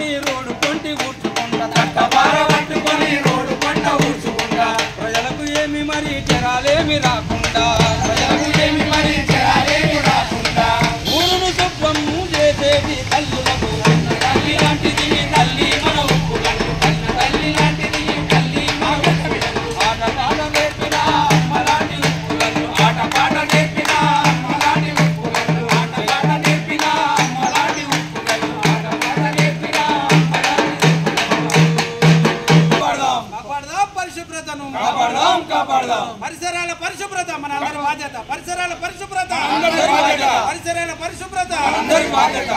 పట్టుకొని రోడ్డు కొంటి ఊడ్చుకుంటా చట్టబార పట్టుకొని రోడ్డు కొంట ఊడ్చుకుంటా ప్రజలకు ఏమి మరి చెరాలేమి రాకుండా ప్రజలకు ఏమి మరి చెరాలేమి రాకుండా ఊరును శుభ్రము చేసేది తల్లులకు తల్లి లాంటిది తల్లి మన ఉప్పు గంటు తల్లి లాంటిది తల్లి మన ఆట పాట నేర్పిన అమ్మలాంటి ఉప్పు గంటు ఆట పాట నేర్పిన అమ్మలాంటి ఉప్పు గంటు ఆట పాట నేర్పిన అమ్మలాంటి ఉప్పు గంటు ఆట పాట నేర్పిన అమ్మలాంటి కాపాడదాం పరిశుభ్రతను కాపాడదాం పరిసరాల పరిశుభ్రత మన అందరి బాధ్యత పరిసరాల పరిశుభ్రత అందరి బాధ్యత పరిసరాల పరిశుభ్రత అందరి బాధ్యత